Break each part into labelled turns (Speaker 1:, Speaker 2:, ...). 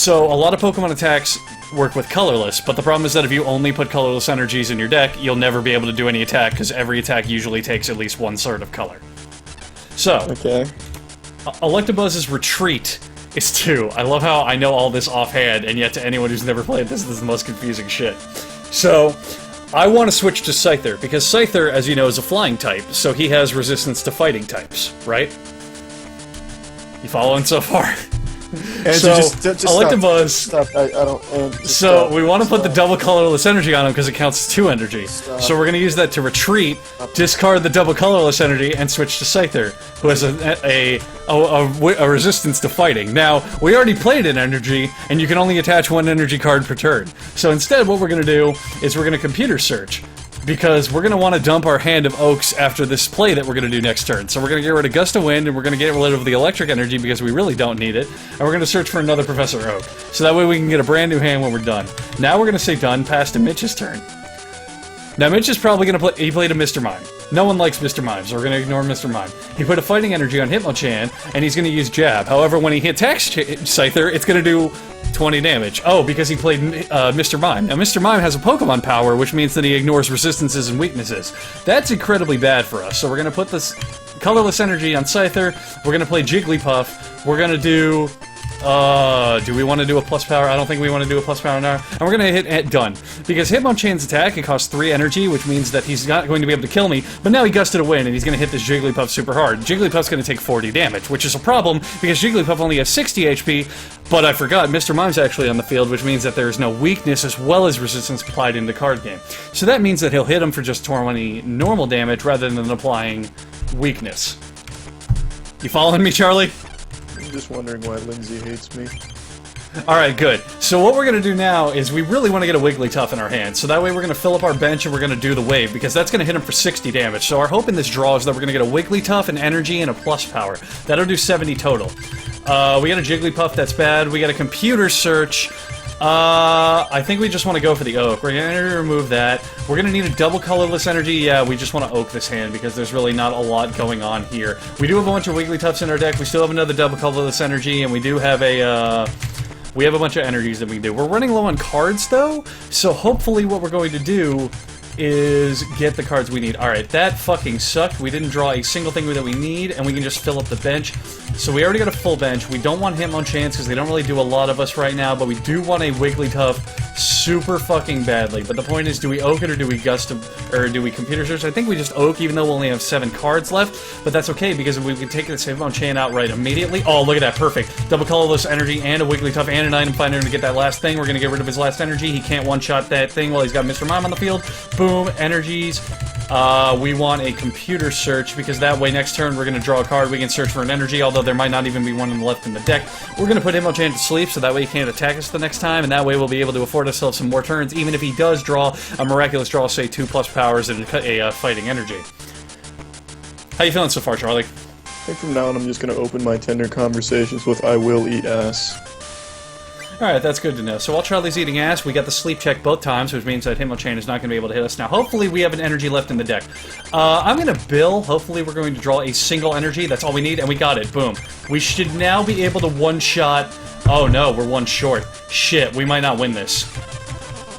Speaker 1: So a lot of Pokemon attacks work with colorless, but the problem is that if you only put colorless energies in your deck, you'll never be able to do any attack, because every attack usually takes at least one sort of color. So,
Speaker 2: Okay.
Speaker 1: Electabuzz's Retreat is 2. I love how I know all this offhand, and yet to anyone who's never played this is the most confusing shit. So, I want to switch to Scyther, because Scyther, as you know, is a flying type, so he has resistance to fighting types, right? You following so far?
Speaker 2: And
Speaker 1: So,
Speaker 2: just
Speaker 1: Electabuzz...
Speaker 2: Stop. I don't... just
Speaker 1: So,
Speaker 2: stop.
Speaker 1: we want to put the
Speaker 2: Stop.
Speaker 1: double colorless energy on him because it counts as 2 energy.
Speaker 2: Stop.
Speaker 1: So we're going to use that to retreat, discard the double colorless energy, and switch to Scyther, who has a resistance to fighting. Now, we already played an energy, and you can only attach 1 energy card per turn. So instead, what we're going to do is we're going to computer search, because we're going to want to dump our hand of Oaks after this play that we're going to do next turn. So we're going to get rid of Gust of Wind, and we're going to get rid of the electric energy because we really don't need it, and we're going to search for another Professor Oak. So that way we can get a brand new hand when we're done. Now we're going to say done, pass to Mitch's turn. Now Mitch is probably going to play, he played a Mr. Mime. No one likes Mr. Mime, so we're going to ignore Mr. Mime. He put a fighting energy on Hitmonchan, and he's going to use Jab. However, when he attacks Scyther, it's going to do 20 damage. Oh, because he played Mr. Mime. Now, Mr. Mime has a Pokemon power, which means that he ignores resistances and weaknesses. That's incredibly bad for us. So we're going to put this colorless energy on Scyther. We're going to play Jigglypuff. We're going to do... do we want to do a plus power? I don't think we want to do a plus power now. And we're going to hit done. Because Hitmonchan's attack, it costs 3 energy, which means that he's not going to be able to kill me, but now he gusted a wind, and he's going to hit this Jigglypuff super hard. Jigglypuff's going to take 40 damage, which is a problem, because Jigglypuff only has 60 HP, but I forgot, Mr. Mime's actually on the field, which means that there is no weakness as well as resistance applied in the card game. So that means that he'll hit him for just 20 normal damage rather than applying weakness. You following me, Charlie?
Speaker 2: I'm just wondering why Lindsay hates me.
Speaker 1: Alright, good. So what we're going to do now is we really want to get a Wigglytuff in our hand. So that way we're going to fill up our bench and we're going to do the wave, because that's going to hit him for 60 damage. So our hope in this draw is that we're going to get a Wigglytuff, an energy, and a plus power. That'll do 70 total. We got a Jigglypuff, that's bad. We got a computer search. I think we just want to go for the Oak. We're going to remove that. We're going to need a double colorless energy. Yeah, we just want to Oak this hand because there's really not a lot going on here. We do have a bunch of Wigglytuffs in our deck. We still have another double colorless energy, and we do have a, we have a bunch of energies that we can do. We're running low on cards, though, so hopefully what we're going to do is get the cards we need. Alright, that fucking sucked. We didn't draw a single thing that we need, and we can just fill up the bench. So we already got a full bench. We don't want Hitmonchan because they don't really do a lot of us right now, but we do want a Wigglytuff super fucking badly. But the point is, do we Oak it or do we or do we computer search? I think we just Oak, even though we only have 7 cards left, but that's okay because we can take this Hitmonchan outright immediately. Oh, look at that, perfect. Double colorless energy and a Wigglytuff and an item finder to get that last thing. We're gonna get rid of his last energy. He can't one-shot that thing while he's got Mr. Mime on the field. Boom, energies. We want a computer search because that way next turn we're going to draw a card, we can search for an energy, although there might not even be one left in the deck. We're going to put Hitmonchan to sleep so that way he can't attack us the next time, and that way we'll be able to afford ourselves some more turns, even if he does draw a miraculous draw, say 2+ powers and a fighting energy. How you feeling so far, Charlie?
Speaker 2: I think from now on I'm just going to open my tender conversations with I will eat ass.
Speaker 1: Alright, that's good to know. So while Charlie's eating ass, we got the sleep check both times, which means that Hitmonchan is not going to be able to hit us. Now, hopefully we have an energy left in the deck. I'm going to bill. Hopefully we're going to draw a single energy. That's all we need, and we got it. Boom. We should now be able to one-shot... Oh no, we're one short. Shit, we might not win this.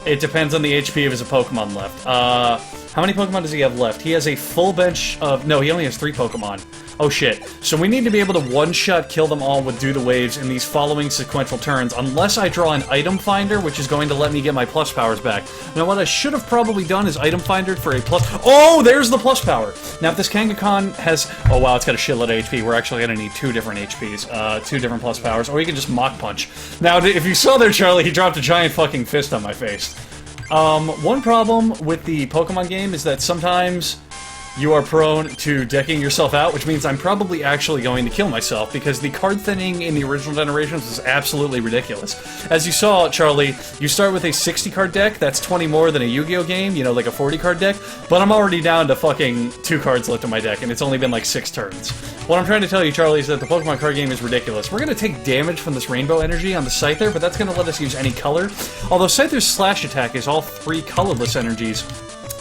Speaker 1: It depends on the HP of his Pokemon left. How many Pokemon does he have left? He has a full bench of... No, he only has 3 Pokemon. Oh shit. So we need to be able to one-shot kill them all with Do the Waves in these following sequential turns, unless I draw an Item Finder, which is going to let me get my plus powers back. Now what I should have probably done is Item Finder for a plus... Oh, there's the plus power! Now if this Kangaskhan has... Oh wow, it's got a shitload of HP. We're actually going to need 2 different HPs, 2 different plus powers, or you can just Mach Punch. Now if you saw there, Charlie, he dropped a giant fucking fist on my face. One problem with the Pokemon game is that sometimes you are prone to decking yourself out, which means I'm probably actually going to kill myself, because the card thinning in the original generations was absolutely ridiculous. As you saw, Charlie, you start with a 60-card deck, that's 20 more than a Yu-Gi-Oh game, you know, like a 40-card deck, but I'm already down to fucking 2 cards left in my deck, and it's only been like 6 turns. What I'm trying to tell you, Charlie, is that the Pokemon card game is ridiculous. We're going to take damage from this rainbow energy on the Scyther, but that's going to let us use any color. Although Scyther's slash attack is all 3 colorless energies,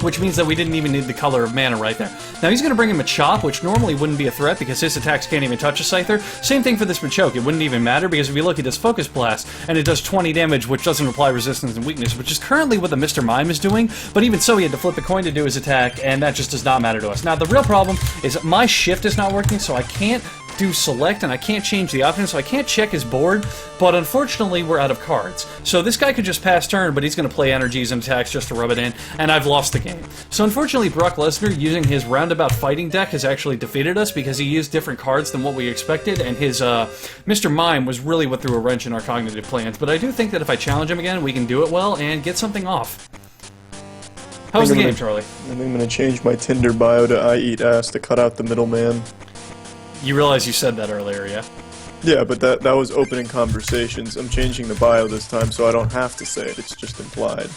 Speaker 1: which means that we didn't even need the color of mana right there. Now he's going to bring him a Chop, which normally wouldn't be a threat because his attacks can't even touch a Scyther. Same thing for this Machoke. It wouldn't even matter because if you look at this Focus Blast, and it does 20 damage, which doesn't apply resistance and weakness, which is currently what the Mr. Mime is doing, but even so he had to flip a coin to do his attack, and that just does not matter to us. Now the real problem is my shift is not working, so I can't do select and I can't change the options, so I can't check his board, but unfortunately we're out of cards. So this guy could just pass turn, but he's going to play energies and attacks just to rub it in, and I've lost the game. So unfortunately Brock Lesnar, using his roundabout fighting deck, has actually defeated us because he used different cards than what we expected, and his Mr. Mime was really what threw a wrench in our cognitive plans. But I do think that if I challenge him again, we can do it well and get something off. How was the game, Charlie?
Speaker 2: I think I'm gonna change my Tinder bio to I eat ass to cut out the middleman.
Speaker 1: You realize you said that earlier, yeah?
Speaker 2: Yeah, but that was opening conversations. I'm changing the bio this time so I don't have to say it, it's just implied.